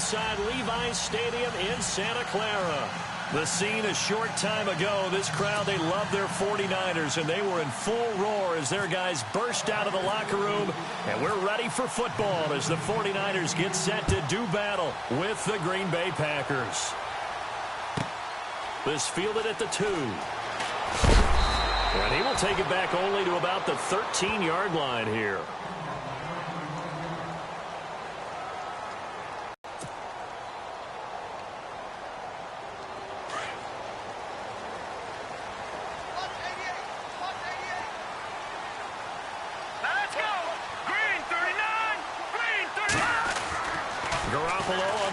inside Levi's Stadium in Santa Clara. The scene a short time ago, this crowd, they love their 49ers, and they were in full roar as their guys burst out of the locker room. And we're ready for football as the 49ers get set to do battle with the Green Bay Packers. This fielded at the 2. And he will take it back only to about the 13-yard line here.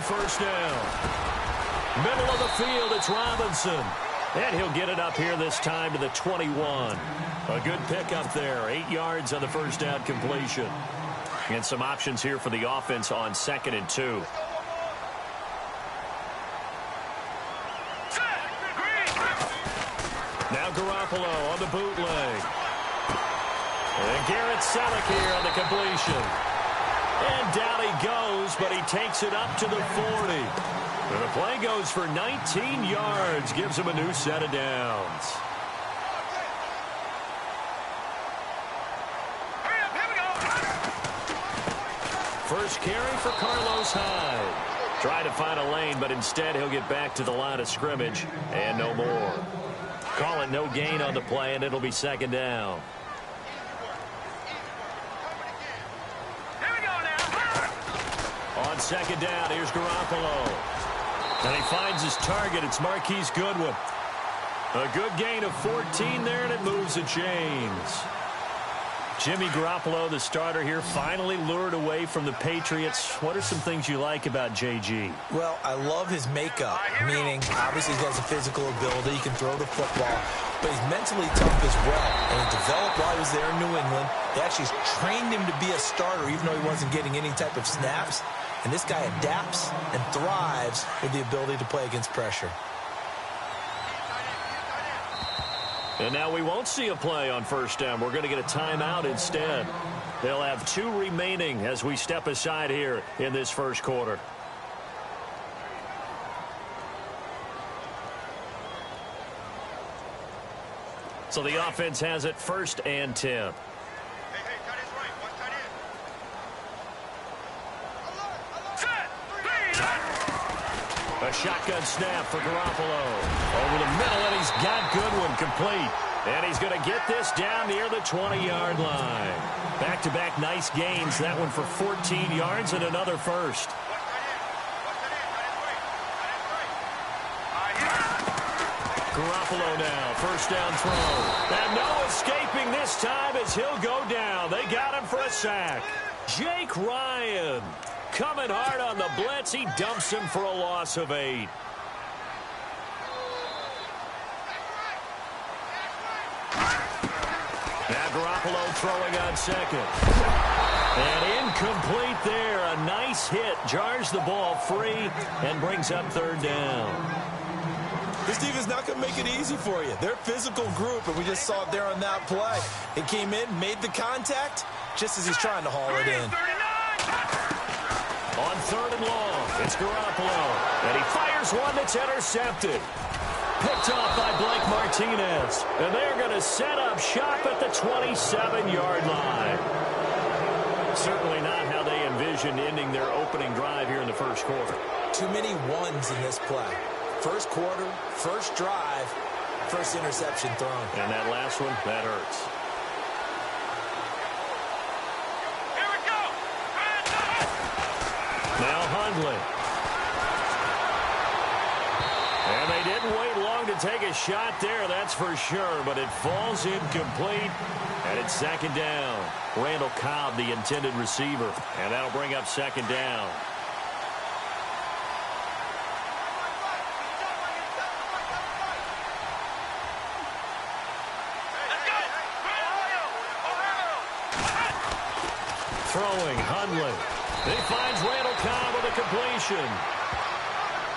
First down. Middle of the field, it's Robinson. And he'll get it up here this time to the 21. A good pickup there. 8 yards on the first down completion. And some options here for the offense on 2nd and 2. Now Garoppolo on the bootleg. And Garrett Selleck here on the completion. And down he goes, but he takes it up to the 40. And the play goes for 19 yards, gives him a new set of downs. First carry for Carlos Hyde. Tried to find a lane, but instead he'll get back to the line of scrimmage and no more. Call it no gain on the play, and it'll be 2nd down. On 2nd down, here's Garoppolo. And he finds his target. It's Marquise Goodwin. A good gain of 14 there, and it moves the chains. Jimmy Garoppolo, the starter here, finally lured away from the Patriots. What are some things you like about JG? Well, I love his makeup, meaning obviously he has a physical ability. He can throw the football, but he's mentally tough as well. And he developed while he was there in New England. They actually trained him to be a starter, even though he wasn't getting any type of snaps. And this guy adapts and thrives with the ability to play against pressure. And now we won't see a play on first down. We're going to get a timeout instead. They'll have 2 remaining as we step aside here in this first quarter. So the offense has it 1st and 10. A shotgun snap for Garoppolo. Over the middle, and he's got Goodwin complete. And he's going to get this down near the 20-yard line. Back-to-back nice gains. That one for 14 yards and another first. Garoppolo now, first down throw. And no escaping this time as he'll go down. They got him for a sack. Jake Ryan coming hard on the blitz. He dumps him for a loss of 8. Now Garoppolo throwing on 2nd. And incomplete there. A nice hit. Jars the ball free and brings up 3rd down. This team is not going to make it easy for you. They're a physical group, and we just saw it there on that play. It came in, made the contact, just as he's trying to haul it in. On 3rd and long, it's Garoppolo. And he fires one that's intercepted. Picked off by Blake Martinez. And they're going to set up shop at the 27-yard line. Certainly not how they envisioned ending their opening drive here in the first quarter. Too many ones in this play. First quarter, first drive, first interception thrown. And that last one, that hurts. Here we go. Now Hundley. And they didn't wait long to take a shot there, that's for sure, but it falls incomplete, and it's 2nd down. Randall Cobb, the intended receiver, and that'll bring up 2nd down. Throwing, Hundley. He finds Randall Cobb with a completion.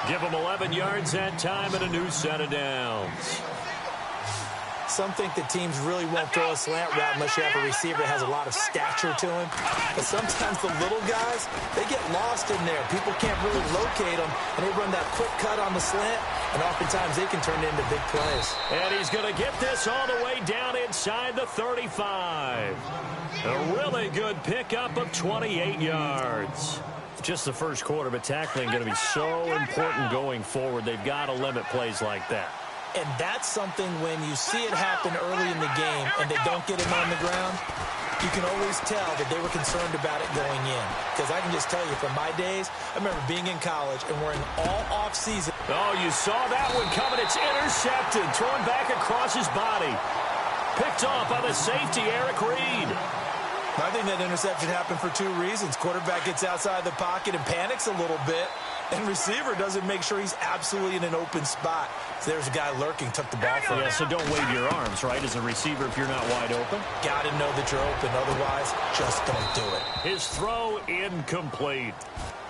Give him 11 yards that time and a new set of downs. some think that teams really won't throw a slant route unless you have a receiver that has a lot of stature to him. But sometimes the little guys, they get lost in there. People can't really locate them, and they run that quick cut on the slant, and oftentimes they can turn it into big plays. And he's going to get this all the way down inside the 35. A really good pickup of 28 yards. Just the first quarter, but tackling going to be so important going forward. They've got to limit plays like that. And that's something when you see it happen early in the game and they don't get him on the ground, you can always tell that they were concerned about it going in. Because I can just tell you from my days, I remember being in college and we're in all off-season. Oh, you saw that one coming. It's intercepted. Thrown back across his body. Picked off by the safety, Eric Reed. I think that interception happened for two reasons. Quarterback gets outside the pocket and panics a little bit, and receiver doesn't make sure he's absolutely in an open spot. So there's a guy lurking, took the ball from him. Yeah, so don't wave your arms, right, as a receiver if you're not wide open. Got to know that you're open. Otherwise, just don't do it. His throw incomplete.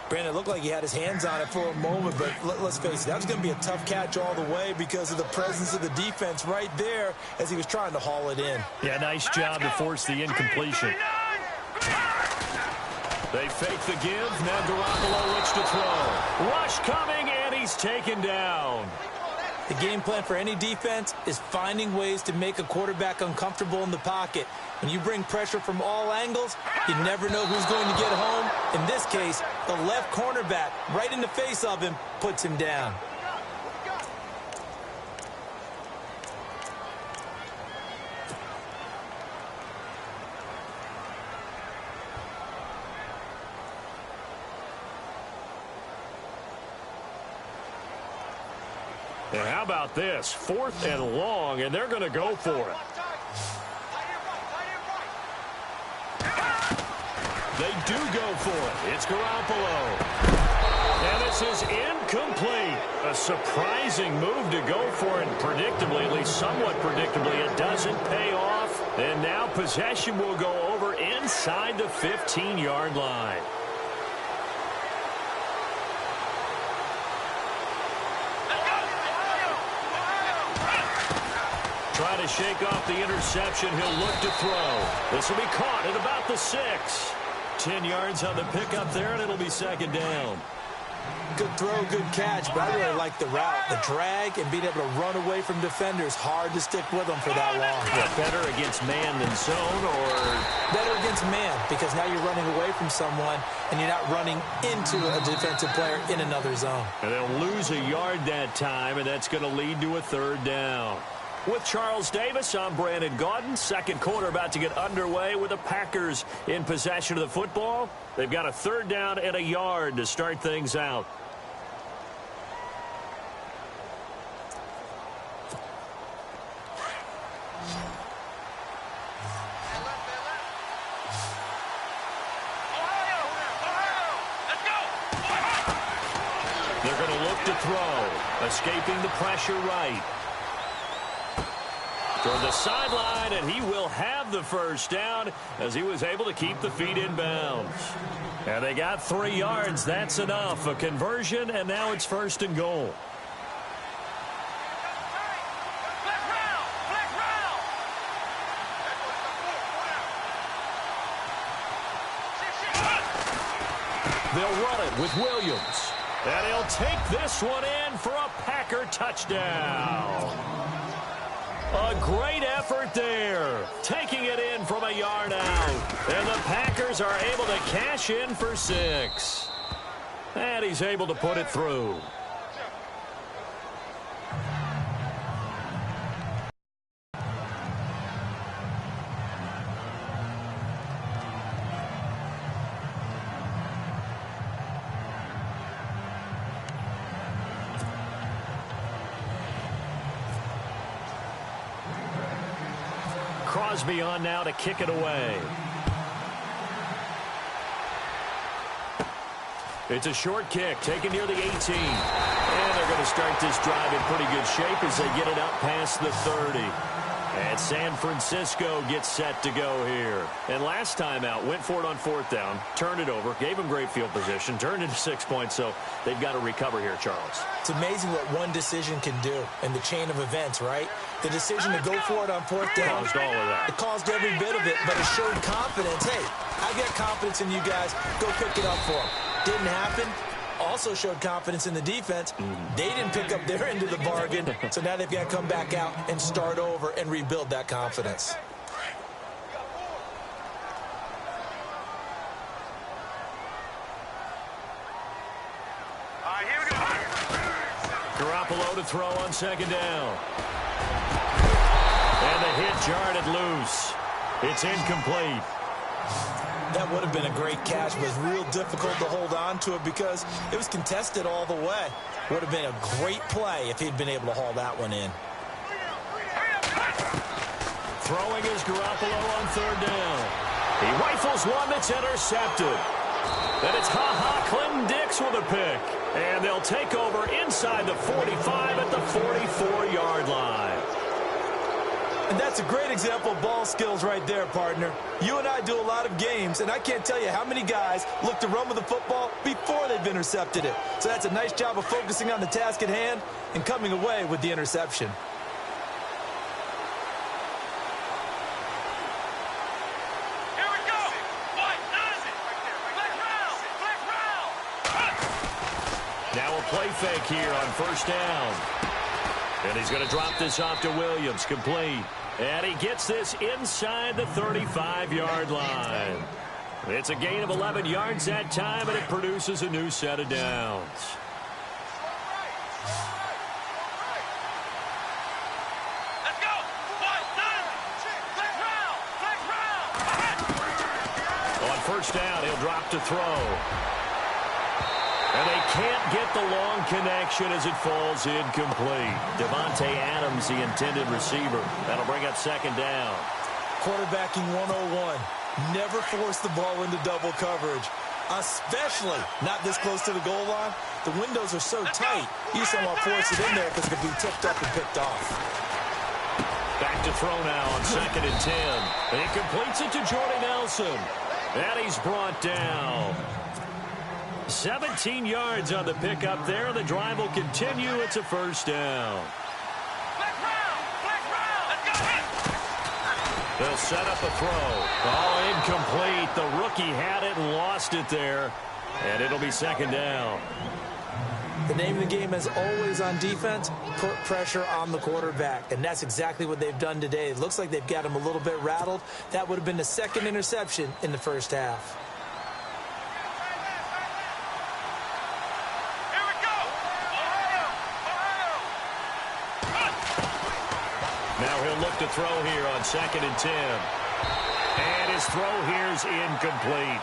Brandon, it looked like he had his hands on it for a moment, but let's face it, that was going to be a tough catch all the way because of the presence of the defense right there as he was trying to haul it in. Yeah, nice job to force the incompletion. They fake the give. Now Garoppolo looks to throw. Rush coming, and he's taken down. The game plan for any defense is finding ways to make a quarterback uncomfortable in the pocket. When you bring pressure from all angles, you never know who's going to get home. In this case, the left cornerback, right in the face of him, puts him down. And how about this? 4th and long, and they're going to go for it. They do go for it. It's Garoppolo. And this is incomplete. A surprising move to go for it. Predictably, at least somewhat predictably, it doesn't pay off. And now possession will go over inside the 15-yard line. Trying to shake off the interception. He'll look to throw. This will be caught at about the 6. 10 yards on the pickup there, and it'll be 2nd down. Good throw, good catch, but I really like the route. The drag and being able to run away from defenders, hard to stick with them for that long. Yeah, better against man than zone, or? Better against man, because now you're running away from someone, and you're not running into a defensive player in another zone. And they'll lose a yard that time, and that's going to lead to a 3rd down. With Charles Davis, I'm Brandon Gaudin. Second quarter about to get underway with the Packers in possession of the football. They've got a 3rd down and a yard to start things out. They're going to look to throw. Escaping the pressure right. Toward the sideline, and he will have the 1st down as he was able to keep the feet in bounds. And they got 3 yards. That's enough. A conversion, and now it's 1st and goal. They'll run it with Williams. And he'll take this one in for a Packer touchdown. A great effort there, taking it in from a yard out. And the Packers are able to cash in for 6. And he's able to put it through. Crosby on now to kick it away. It's a short kick taken near the 18. And they're going to start this drive in pretty good shape as they get it up past the 30. And San Francisco gets set to go here. And last time out, went for it on 4th down, turned it over, gave them great field position, turned into 6 points, so they've got to recover here, Charles. It's amazing what one decision can do in the chain of events, right? The decision to go for it on 4th down. Caused all of that. It caused every bit of it, but it showed confidence. Hey, I got confidence in you guys. Go pick it up for them. Didn't happen. Also showed confidence in the defense. They didn't pick up their end of the bargain, so now they've got to come back out and start over and rebuild that confidence. Here we go. Garoppolo to throw on 2nd down. And the hit jarred it loose. It's incomplete. That would have been a great catch, but it was real difficult to hold on to it because it was contested all the way. Would have been a great play if he'd been able to haul that one in. Throwing is Garoppolo on 3rd down. He rifles one that's intercepted. And it's Clinton Dix with a pick. And they'll take over inside the 45 at the 44-yard line. And that's a great example of ball skills right there, partner. You and I do a lot of games, and I can't tell you how many guys look to run with the football before they've intercepted it. So that's a nice job of focusing on the task at hand and coming away with the interception. Here we go. What? Now a play fake here on 1st down. And he's going to drop this off to Williams, complete. And he gets this inside the 35-yard line. It's a gain of 11 yards that time, and it produces a new set of downs. Let's go. On 1st down, he'll drop to throw. And they can't get the long connection as it falls incomplete. Devontae Adams, the intended receiver. That'll bring up 2nd down. Quarterbacking 101. Never force the ball into double coverage, especially not this close to the goal line. The windows are so tight, you just don't want to force it in there because it could be tipped up and picked off. Back to throw now on 2nd and 10. And he completes it to Jordy Nelson. And he's brought down. 17 yards on the pickup there. The drive will continue. It's a 1st down. They'll set up a throw. Oh, incomplete. The rookie had it and lost it there. And it'll be 2nd down. The name of the game is always on defense, put pressure on the quarterback. And that's exactly what they've done today. It looks like they've got him a little bit rattled. That would have been the 2nd interception in the 1st half. Now he'll look to throw here on 2nd and 10. And his throw here's incomplete.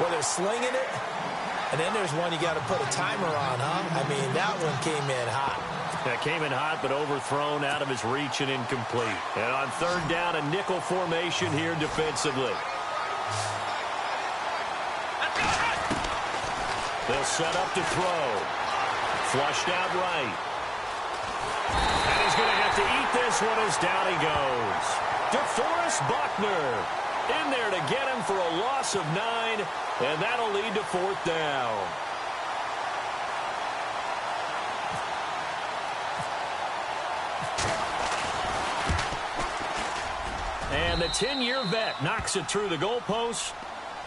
Well, they're slinging it, and then there's one you got to put a timer on, huh? I mean, that one came in hot. That came in hot, but overthrown, out of his reach and incomplete. And on 3rd down, a nickel formation here defensively. They'll set up to throw. Flushed out right. And he's going to have to eat this one as down he goes. DeForest Buckner in there to get him for a loss of 9, and that'll lead to 4th down. And the 10-year vet knocks it through the goalpost,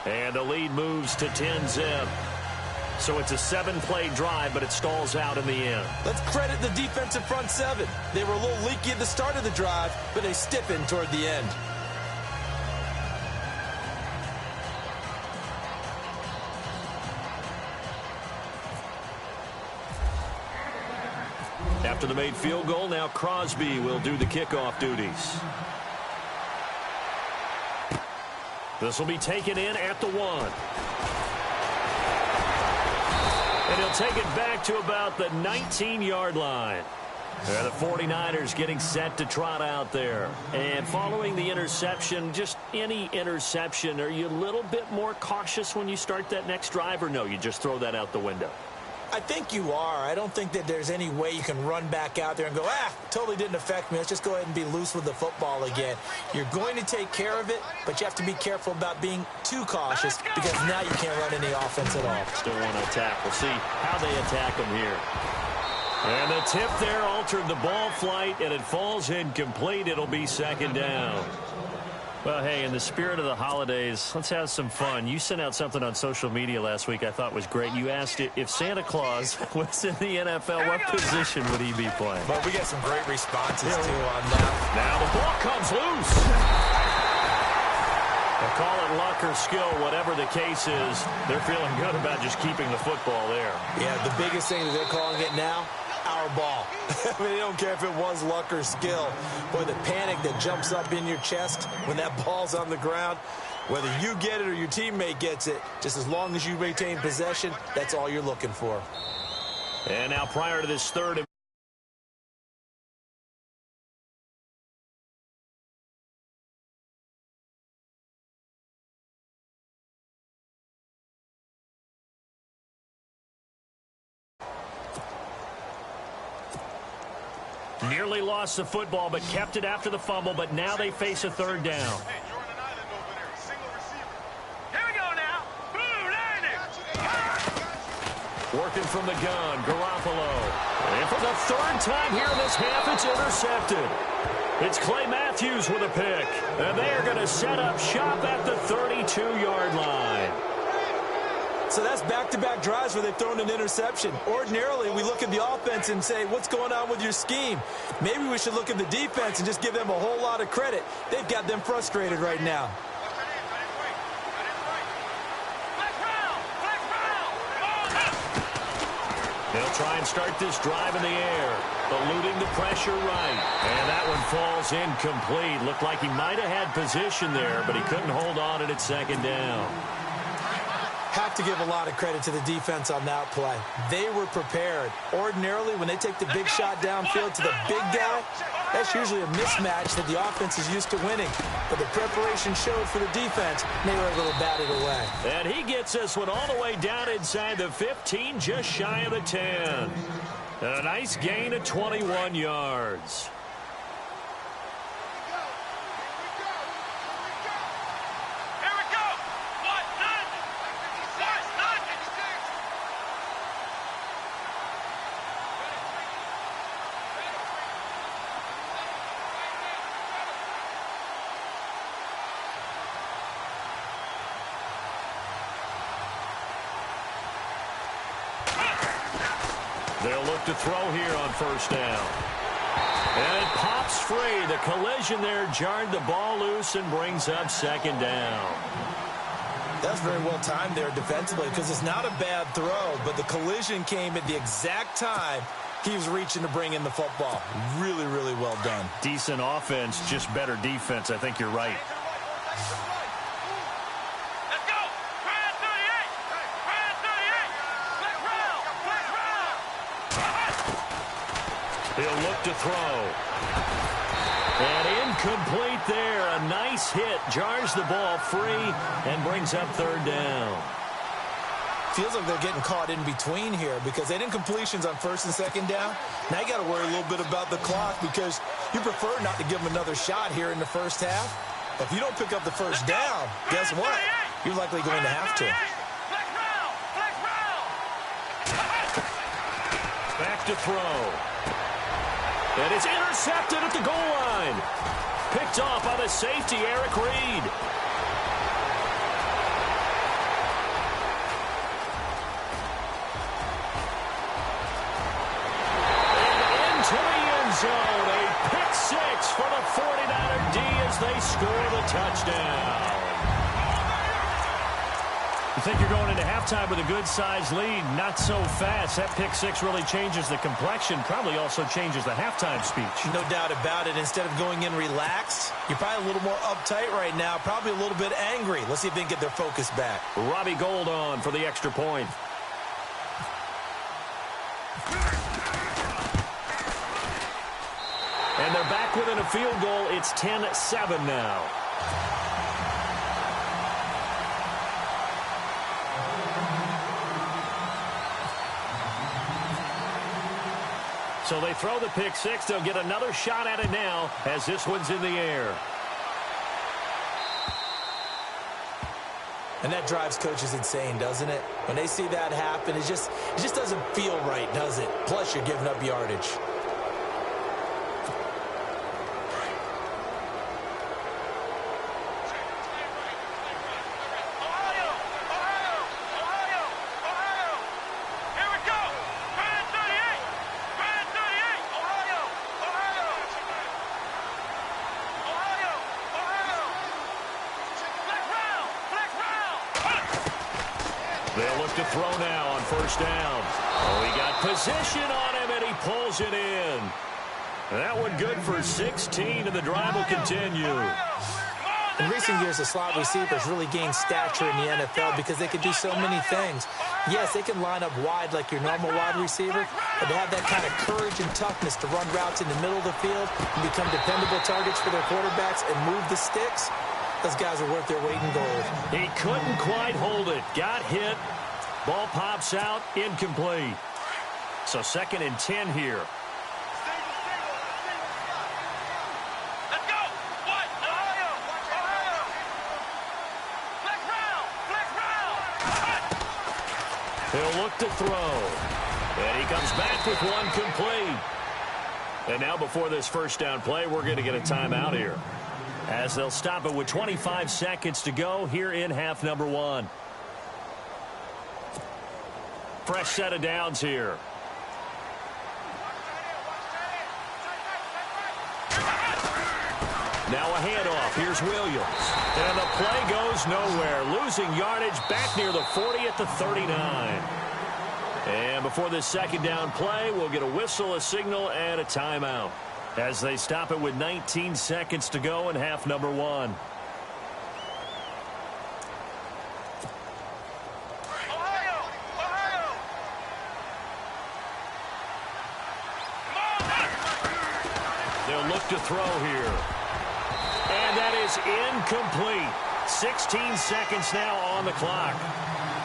and the lead moves to 10-zip. So it's a 7-play drive, but it stalls out in the end. Let's credit the defensive front 7. They were a little leaky at the start of the drive, but they stiffened toward the end. After the made field goal, now Crosby will do the kickoff duties. This will be taken in at the 1. And he'll take it back to about the 19-yard line. The 49ers getting set to trot out there. And following the interception, just any interception, are you a little bit more cautious when you start that next drive, or no, you just throw that out the window? I think you are. I don't think that there's any way you can run back out there and go, totally didn't affect me. Let's just go ahead and be loose with the football again. You're going to take care of it, but you have to be careful about being too cautious because now you can't run any offense at all. Still want to attack. We'll see how they attack them here. And the tip there altered the ball flight, and it falls incomplete. It'll be second down. Well, hey, in the spirit of the holidays, let's have some fun. You sent out something on social media last week I thought was great. You asked if Santa Claus was in the NFL, what position would he be playing? But we got some great responses, too, on that. Now the ball comes loose. They'll call it luck or skill, whatever the case is. They're feeling good about just keeping the football there. Yeah, the biggest thing that they're calling it now, our ball. I mean, they don't care if it was luck or skill. Boy, the panic that jumps up in your chest when that ball's on the ground, whether you get it or your teammate gets it, just as long as you retain possession, that's all you're looking for. And now prior to this third, nearly lost the football, but kept it after the fumble, but now they face a third down. Here we go now. Blue landing. Working from the gun, Garoppolo. And for the third time here in this half, it's intercepted. It's Clay Matthews with a pick. And they are going to set up shop at the 32-yard line. So that's back-to-back drives where they've thrown an interception. Ordinarily, we look at the offense and say, what's going on with your scheme? Maybe we should look at the defense and just give them a whole lot of credit. They've got them frustrated right now. They'll try and start this drive in the air, eluding the pressure right. And that one falls incomplete. Looked like he might have had position there, but he couldn't hold on at second down. Have to give a lot of credit to the defense on that play. They were prepared. Ordinarily, when they take the big shot downfield to the big guy, that's usually a mismatch that the offense is used to winning. But the preparation showed for the defense, and they were able to bat it away. And he gets this one all the way down inside the 15, just shy of the 10. A nice gain of 21 yards. They'll look to throw here on first down. And it pops free. The collision there jarred the ball loose and brings up second down. That's very well timed there defensively because it's not a bad throw, but the collision came at the exact time he was reaching to bring in the football. Really, really well done. Decent offense, just better defense. I think you're right. He'll look to throw. And incomplete there. A nice hit. Jars the ball free and brings up third down. Feels like they're getting caught in between here because they didn't completions on first and second down. Now you got to worry a little bit about the clock because you prefer not to give them another shot here in the first half. If you don't pick up the first down, guess what? You're likely going to have to. Back to throw. And it's intercepted at the goal line. Picked off by the safety, Eric Reed. And into the end zone. A pick six for the 49er D as they score the touchdown. You think you're going into halftime with a good-sized lead, not so fast. That pick six really changes the complexion, probably also changes the halftime speech. No doubt about it. Instead of going in relaxed, you're probably a little more uptight right now, probably a little bit angry. Let's see if they can get their focus back. Robbie Gould on for the extra point. And they're back within a field goal. It's 10-7 now. So they throw the pick six. They'll get another shot at it now as this one's in the air. And that drives coaches insane, doesn't it? When they see that happen, it just doesn't feel right, does it? Plus, you're giving up yardage. They'll look to throw now on first down. Oh, he got position on him, and he pulls it in. That one good for 16, and the drive will continue. In recent years, the slot receivers really gained stature in the NFL because they can do so many things. Yes, they can line up wide like your normal wide receiver, but to have that kind of courage and toughness to run routes in the middle of the field and become dependable targets for their quarterbacks and move the sticks, those guys are worth their weight in gold. He couldn't quite hold it. Got hit. Ball pops out. Incomplete. So 2nd and 10 here. Let's go. What? Ohio. Ohio. Flex round. Flex round. He'll look to throw. And he comes back with one complete. And now before this first down play, we're going to get a timeout here, as they'll stop it with 25 seconds to go here in half number 1. Fresh set of downs here. Now a handoff. Here's Williams. And the play goes nowhere. Losing yardage back near the 40 at the 39. And before this second down play, we'll get a whistle, a signal, and a timeout, as they stop it with 19 seconds to go in half number 1. Ohio. Ohio. They'll look to throw here. And that is incomplete. 16 seconds now on the clock.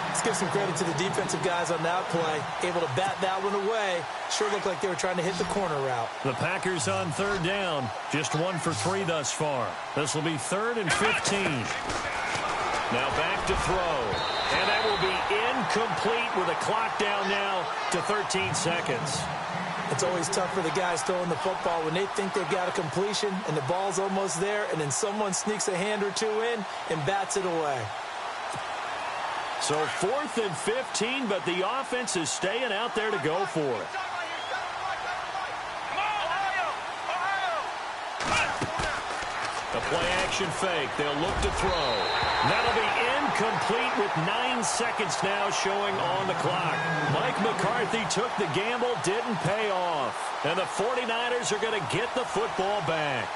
Let's give some credit to the defensive guys on that play. Able to bat that one away. Sure looked like they were trying to hit the corner route. The Packers on 3rd down. Just 1 for 3 thus far. This will be 3rd and 15. Now back to throw. And that will be incomplete with a clock down now to 13 seconds. It's always tough for the guys throwing the football when they think they've got a completion and the ball's almost there, and then someone sneaks a hand or two in and bats it away. So 4th and 15, but the offense is staying out there to go for it. A play-action fake. They'll look to throw. That'll be incomplete with 9 seconds now showing on the clock. Mike McCarthy took the gamble, didn't pay off. And the 49ers are going to get the football back.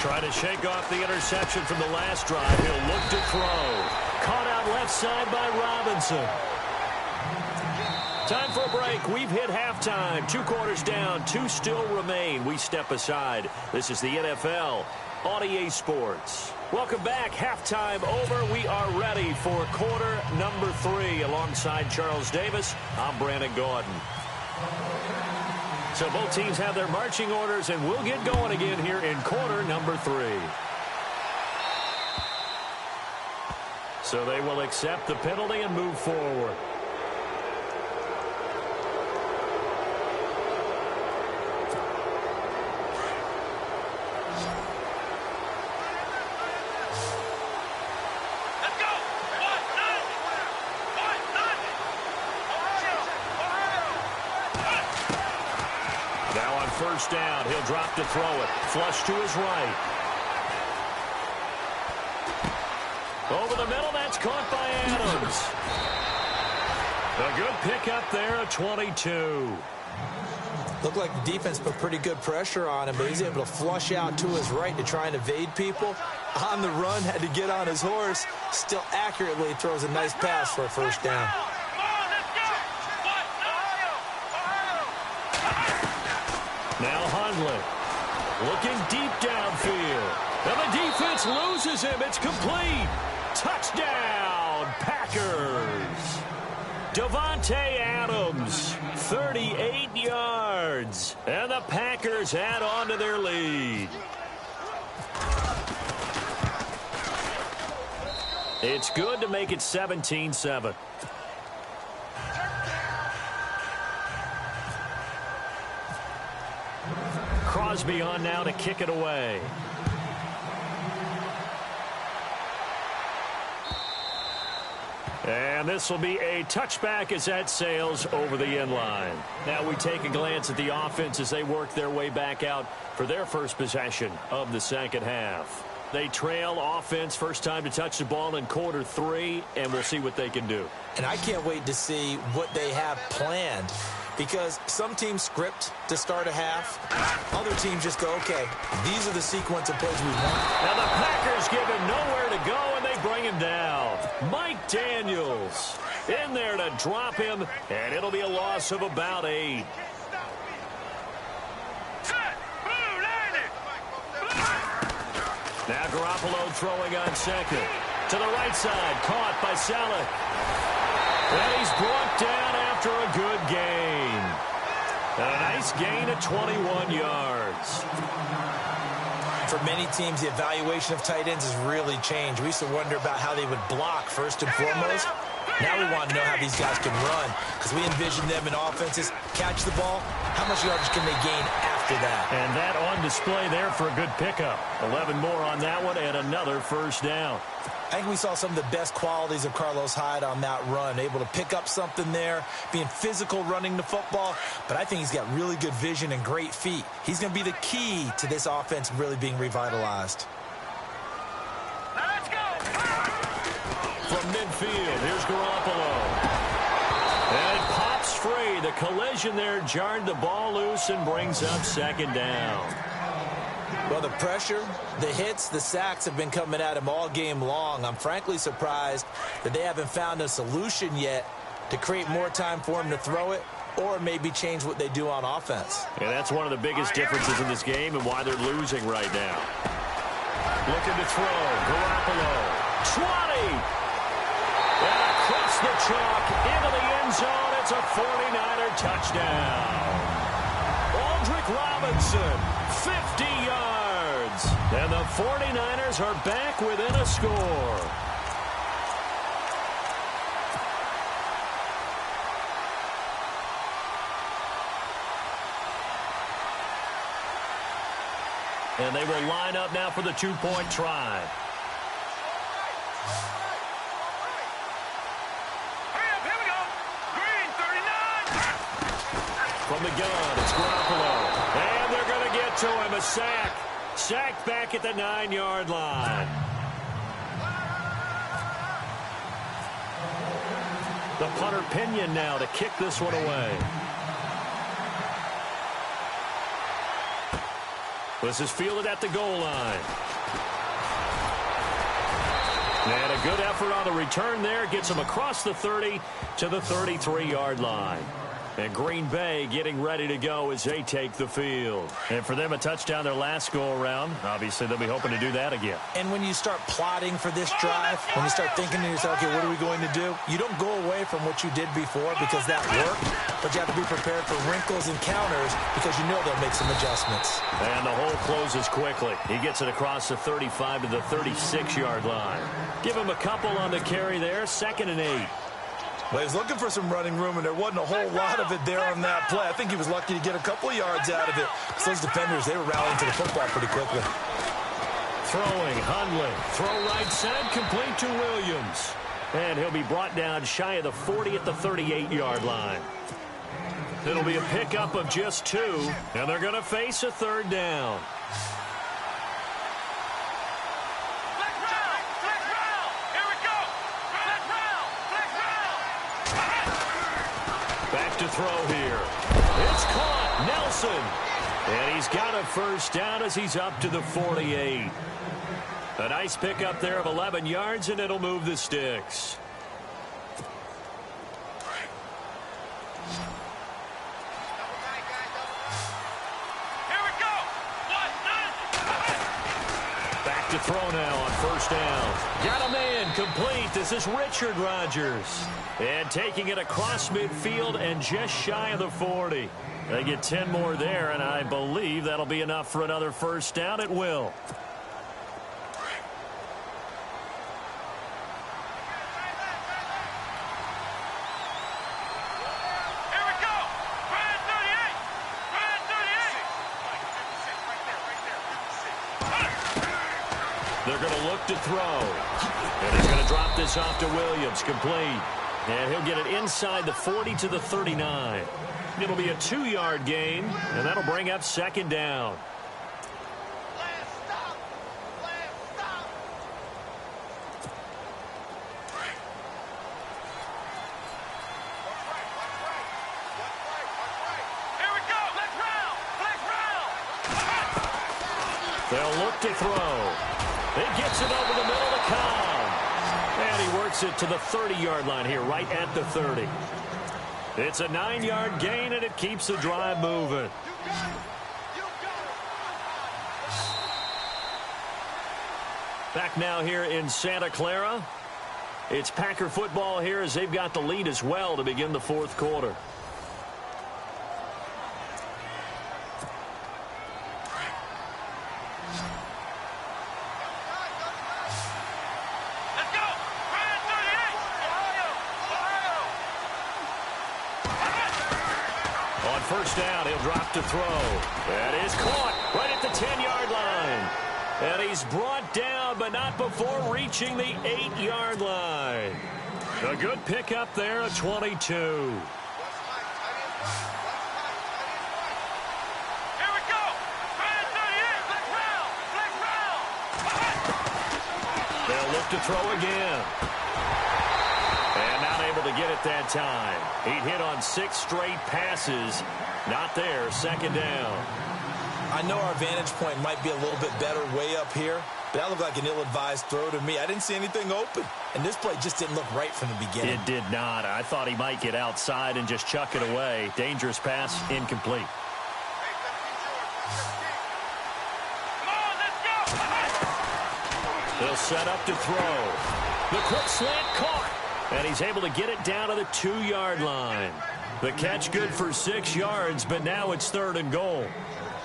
Try to shake off the interception from the last drive. He'll look to throw. Caught out left side by Robinson. Time for a break. We've hit halftime. 2 quarters down. 2 still remain. We step aside. This is the NFL on EA Sports. Welcome back. Halftime over. We are ready for quarter number 3. Alongside Charles Davis, I'm Brandon Gordon. So both teams have their marching orders, and we'll get going again here in quarter number 3. So they will accept the penalty and move forward. First down. He'll drop to throw it. Flush to his right. Over the middle. That's caught by Adams. A good pickup there at 22. Looked like the defense put pretty good pressure on him, but he's able to flush out to his right to try and evade people. On the run, had to get on his horse. Still accurately throws a nice pass for a first down. Now Hundley looking deep downfield. And the defense loses him. It's complete. Touchdown, Packers. Devontae Adams, 38 yards. And the Packers add on to their lead. It's good to make it 17-7. Crosby on now to kick it away. And this will be a touchback as that sails over the end line. Now we take a glance at the offense as they work their way back out for their first possession of the second half. They trail offense, first time to touch the ball in quarter 3, and we'll see what they can do. And I can't wait to see what they have planned, because some teams script to start a half. Other teams just go, okay, these are the sequence of plays we want. Now the Packers give him nowhere to go, and they bring him down. Mike Daniels in there to drop him, and it'll be a loss of about 8. Now Garoppolo throwing on second. To the right side, caught by Selleck. And he's brought down after a good gain. And a nice gain of 21 yards. For many teams, the evaluation of tight ends has really changed. We used to wonder about how they would block first and foremost. Now we want to know how these guys can run, because we envision them in offenses catch the ball. How much yardage can they gain after that? And that on display there for a good pickup. 11 more on that one and another first down. I think we saw some of the best qualities of Carlos Hyde on that run. Able to pick up something there, being physical running the football. But I think he's got really good vision and great feet. He's going to be the key to this offense really being revitalized. Let's go. From midfield, here's Garoppolo. And it pops free. The collision there jarred the ball loose and brings up second down. Well, the pressure, the hits, the sacks have been coming at him all game long. I'm frankly surprised that they haven't found a solution yet to create more time for him to throw it, or maybe change what they do on offense. And that's one of the biggest differences in this game and why they're losing right now. Looking to throw. Garoppolo. 20. And across the chalk into the end zone. It's a 49er touchdown. Aldrick Robinson, 50 yards. And the 49ers are back within a score. And they will line up now for the two-point try. Here we go. Green, 39. From the gun, it's Garoppolo. And they're going to get to him. A sack. Sacked back at the 9-yard line. The punter Pinion now to kick this one away. This is fielded at the goal line. And a good effort on the return there. Gets him across the 30 to the 33-yard line. And Green Bay getting ready to go as they take the field. And for them, a touchdown their last go-around. Obviously, they'll be hoping to do that again. And when you start plotting for this drive, when you start thinking to yourself, okay, what are we going to do? You don't go away from what you did before because that worked, but you have to be prepared for wrinkles and counters because you know they'll make some adjustments. And the hole closes quickly. He gets it across the 35 to the 36-yard line. Give him a couple on the carry there. 2nd and 8. Well, he was looking for some running room, and there wasn't a whole lot of it there on that play. I think he was lucky to get a couple of yards out of it. So those defenders, they were rallying to the football pretty quickly. Throwing, Hundley. Throw right side, complete to Williams. And he'll be brought down shy of the 40 at the 38-yard line. It'll be a pickup of just 2, and they're going to face a 3rd down. Back to throw here. It's caught. Nelson. And he's got a first down as he's up to the 48. A nice pickup there of 11 yards, and it'll move the sticks. to throw now on first down. Got a man complete. This is Richard Rodgers. And taking it across midfield and just shy of the 40. They get 10 more there, and I believe that'll be enough for another first down. It will. They're going to look to throw. And he's going to drop this off to Williams. Complete. And he'll get it inside the 40 to the 39. It'll be a 2-yard gain, and that'll bring up second down. They'll look to throw. It gets it over the middle to Cobb. And he works it to the 30-yard line here, right at the 30. It's a 9-yard gain, and it keeps the drive moving. Back now here in Santa Clara. It's Packer football here as they've got the lead as well to begin the fourth quarter. First down, he'll drop to throw. That is caught right at the 10-yard line. And he's brought down, but not before reaching the 8-yard line. A good pickup there at 22. Here we go. 38. Flag round. They'll look to throw again. And not able to get it that time. He hit on 6 straight passes. Not there. Second down. I know our vantage point might be a little bit better way up here, but that looked like an ill-advised throw to me. I didn't see anything open, and this play just didn't look right from the beginning. It did not. I thought he might get outside and just chuck it away. Dangerous pass, incomplete. Come on, let's go. He'll set up to throw. The quick slant caught, and he's able to get it down to the 2-yard line. The catch good for 6 yards, but now it's 3rd and goal.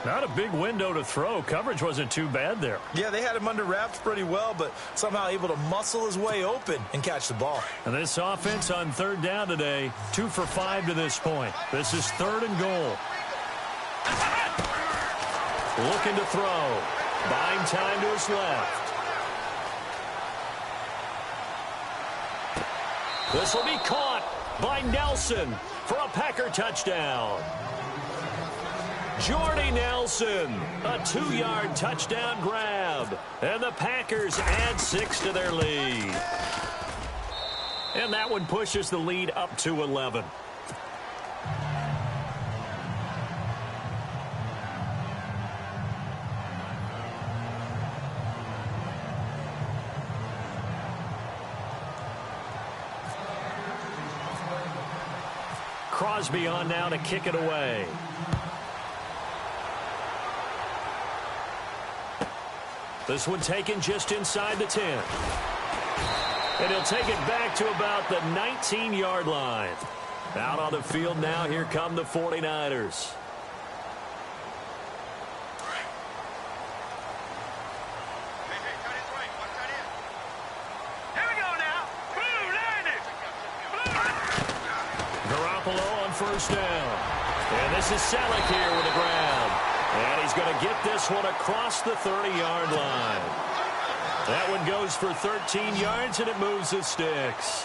Not a big window to throw. Coverage wasn't too bad there. Yeah, they had him under wraps pretty well, but somehow able to muscle his way open and catch the ball. And this offense on 3rd down today, 2 for 5 to this point. This is 3rd and goal. Looking to throw. Buying time to his left. This will be caught by Nelson for a Packer touchdown. Jordy Nelson, a 2-yard touchdown grab. And the Packers add 6 to their lead. And that one pushes the lead up to 11. Crosby on now to kick it away. This one taken just inside the 10. And he'll take it back to about the 19-yard line. Out on the field now, here come the 49ers. Here we go now. Blue, line it. Garoppolo on first down. And this is Selleck here with the grab. And he's going to get this one across the 30-yard line. That one goes for 13 yards, and it moves the sticks.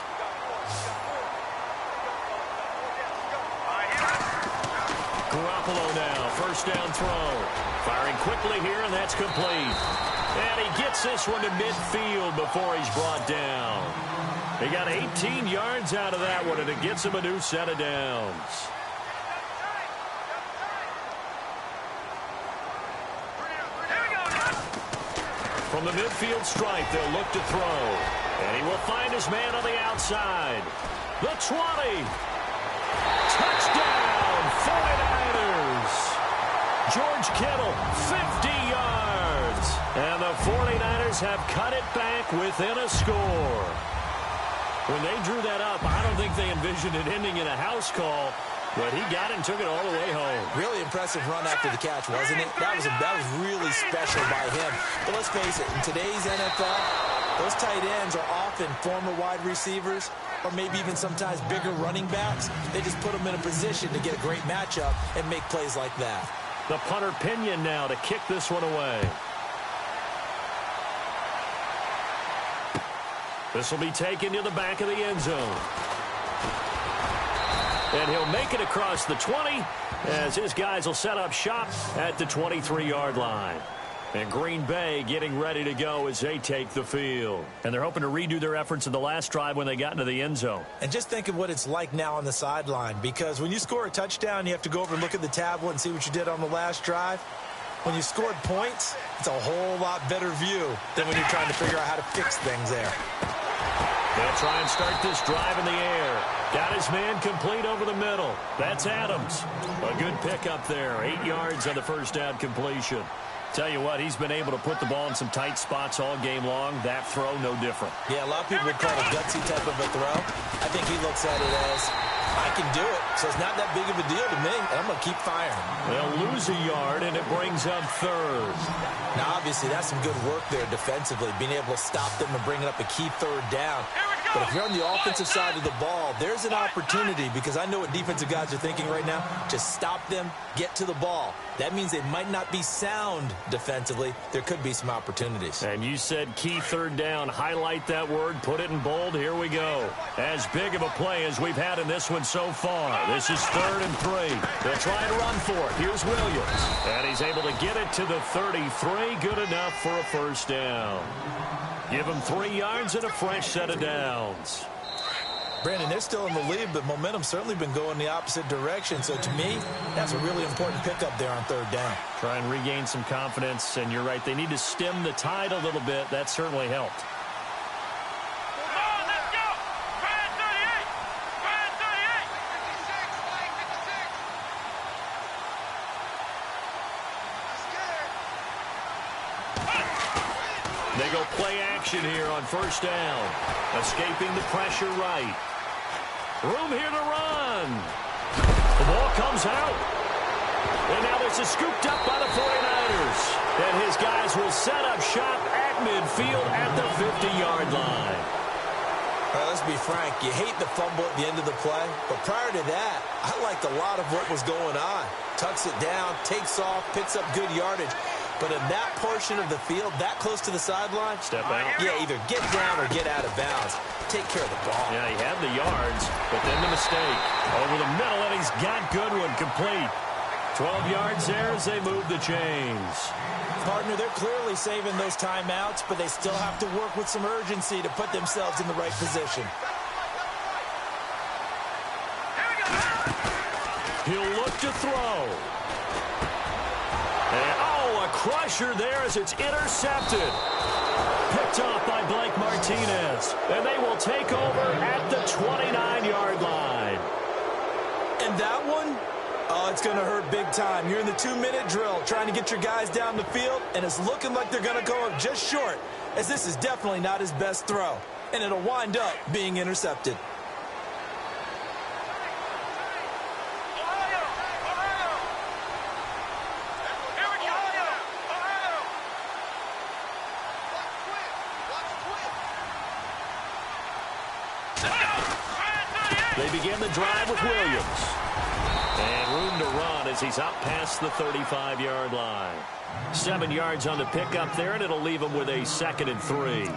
Garoppolo now, first down throw. Firing quickly here, and that's complete. And he gets this one to midfield before he's brought down. He got 18 yards out of that one, and it gets him a new set of downs. From the midfield stripe, they'll look to throw. And he will find his man on the outside. The 20. Touchdown, 49ers. George Kittle, 50 yards. And the 49ers have cut it back within a score. When they drew that up, I don't think they envisioned it ending in a house call, but he got it and took it all the way home. Really impressive run after the catch, wasn't it? That was really special by him. But let's face it, in today's NFL, those tight ends are often former wide receivers or maybe even sometimes bigger running backs. They just put them in a position to get a great matchup and make plays like that. The punter Pinion now to kick this one away. This will be taken to the back of the end zone. And he'll make it across the 20 as his guys will set up shop at the 23-yard line. And Green Bay getting ready to go as they take the field. And they're hoping to redo their efforts in the last drive when they got into the end zone. And just think of what it's like now on the sideline, because when you score a touchdown, you have to go over and look at the tablet and see what you did on the last drive. When you scored points, it's a whole lot better view than when you're trying to figure out how to fix things there. They'll try and start this drive in the air. Got his man complete over the middle. That's Adams. A good pickup there. 8 yards on the first down completion. Tell you what, he's been able to put the ball in some tight spots all game long. That throw, no different. Yeah, a lot of people would call it a gutsy type of a throw. I think he looks at it as, I can do it, so it's not that big of a deal to me, and I'm going to keep firing. They'll lose a yard, and it brings up third. Now, obviously, that's some good work there defensively, being able to stop them and bringing up a key third down. But if you're on the offensive side of the ball, there's an opportunity, because I know what defensive guys are thinking right now. Just stop them, get to the ball. That means they might not be sound defensively. There could be some opportunities. And you said key third down. Highlight that word. Put it in bold. Here we go. As big of a play as we've had in this one so far. This is 3rd and 3. They'll try and run for it. Here's Williams. And he's able to get it to the 33. Good enough for a first down. Give him 3 yards and a fresh set of downs. Brandon, they're still in the lead, but momentum's certainly been going the opposite direction. So to me, that's a really important pickup there on 3rd down. Try and regain some confidence, and you're right. They need to stem the tide a little bit. That certainly helped. They go play action here on first down. Escaping the pressure right. Room here to run. The ball comes out. And now this is scooped up by the 49ers. And his guys will set up shop at midfield at the 50-yard line. All right, let's be frank. You hate the fumble at the end of the play. But prior to that, I liked a lot of what was going on. Tucks it down, takes off, picks up good yardage. But in that portion of the field, that close to the sideline, step out. Yeah, either get down or get out of bounds. Take care of the ball. Yeah, he had the yards, but then the mistake. Over the middle, and he's got Goodwin complete. 12 yards there as they move the chains. Partner, they're clearly saving those timeouts, but they still have to work with some urgency to put themselves in the right position. He'll look to throw. And, a crusher there as it's intercepted. Picked off by Blake Martinez. And they will take over at the 29-yard line. And that one, it's going to hurt big time. You're in the 2-minute drill trying to get your guys down the field, and it's looking like they're going to go up just short, as this is definitely not his best throw. And it'll wind up being intercepted. They begin the drive with Williams. And room to run as he's up past the 35-yard line. 7 yards on the pickup there, and it'll leave him with a 2nd and 3.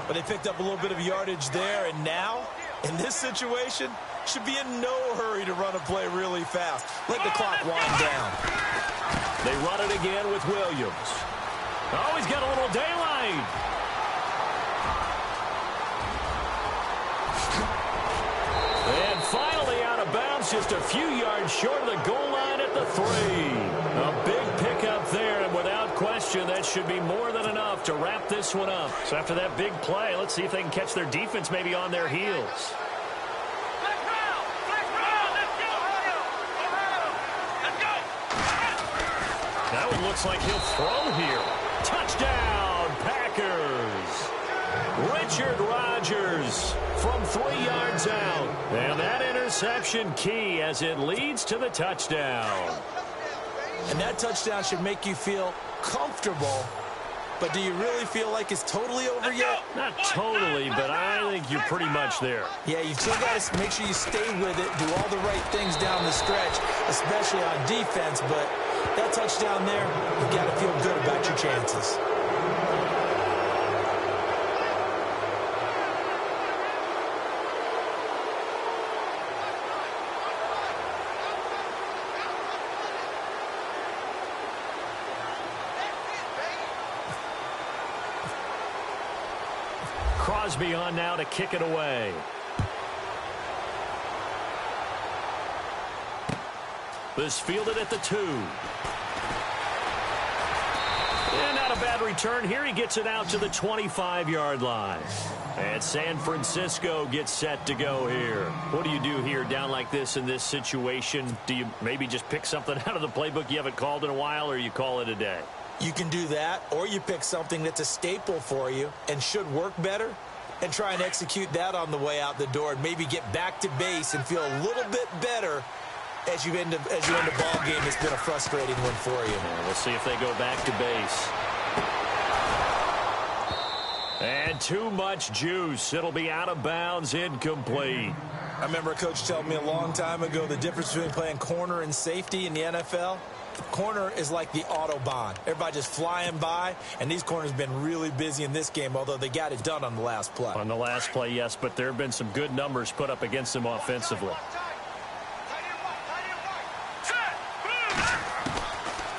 But they picked up a little bit of yardage there, and now, in this situation, should be in no hurry to run a play really fast. Let the clock wind down. They run it again with Williams. Oh, he's got a little daylight. And finally out of bounds, just a few yards short of the goal line at the 3. A big pickup there, and without question, that should be more than enough to wrap this one up. So after that big play, let's see if they can catch their defense maybe on their heels. That one looks like he'll throw here. Touchdown, Packers. Richard Rodgers from 3 yards out. And that interception key as it leads to the touchdown. And that touchdown should make you feel comfortable. But do you really feel like it's totally over yet? Not totally, but I think you're pretty much there. Yeah, you've still got to make sure you stay with it, do all the right things down the stretch, especially on defense. But that touchdown there, you've got to feel good about your chances. Crosby on now to kick it away. This fielded at the 2. And not a bad return here. He gets it out to the 25-yard line. And San Francisco gets set to go here. What do you do here down like this in this situation? Do you maybe just pick something out of the playbook you haven't called in a while, or you call it a day? You can do that, or you pick something that's a staple for you and should work better and try and execute that on the way out the door and maybe get back to base and feel a little bit better as you end a ball game that's been a frustrating one for you. Yeah, we'll see if they go back to base. And too much juice. It'll be out of bounds, incomplete. I remember a coach telling me a long time ago the difference between playing corner and safety in the NFL. Corner is like the Autobahn. Everybody just flying by, and these corners have been really busy in this game, although they got it done on the last play. On the last play, yes, but there have been some good numbers put up against them offensively.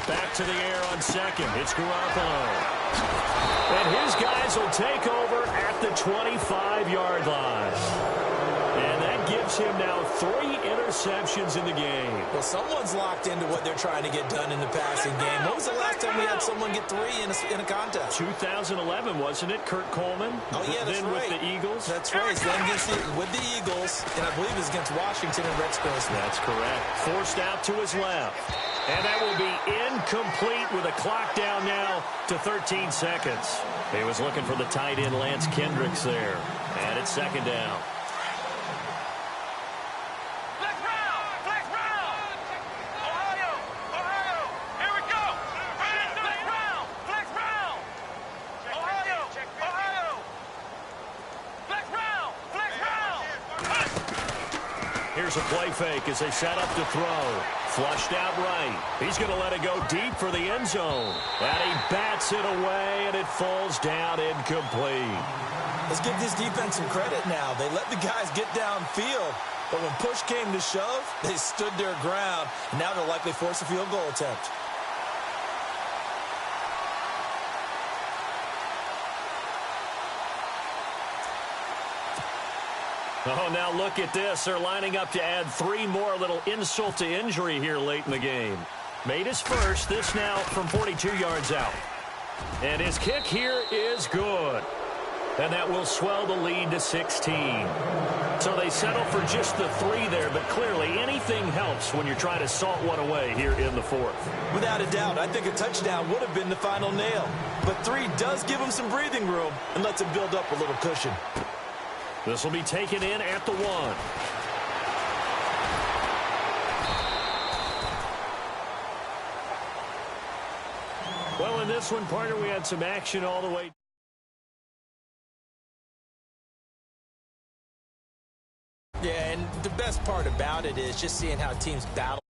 Back to the air on second. It's Garoppolo. And his guys will take over at the 25-yard line. And that gives him now 3 interceptions in the game. Well, someone's locked into what they're trying to get done in the passing game. When was the last time we had someone get 3 in a contest? 2011, wasn't it? Kurt Coleman. Oh, yeah, that's then right. With the Eagles. That's right. Then with the Eagles, and I believe it was against Washington and Rex Grossman. That's correct. Forced out to his left. And that will be incomplete with a clock down now to 13 seconds. He was looking for the tight end, Lance Kendricks, there. And it's second down. Here's a play fake as they set up to throw. Flushed out right. He's going to let it go deep for the end zone. And he bats it away, and it falls down incomplete. Let's give this defense some credit now. They let the guys get downfield, but when push came to shove, they stood their ground, and now they'll likely force a field goal attempt. Oh, now look at this. They're lining up to add 3 more, a little insult to injury here late in the game. Made his first, this now from 42 yards out. And his kick here is good. And that will swell the lead to 16. So they settle for just the 3 there, but clearly anything helps when you're trying to salt one away here in the 4th. Without a doubt, I think a touchdown would have been the final nail. But 3 does give them some breathing room and lets them build up a little cushion. This will be taken in at the 1. Well, in this one, partner, we had some action all the way. Yeah, and the best part about it is just seeing how teams battle.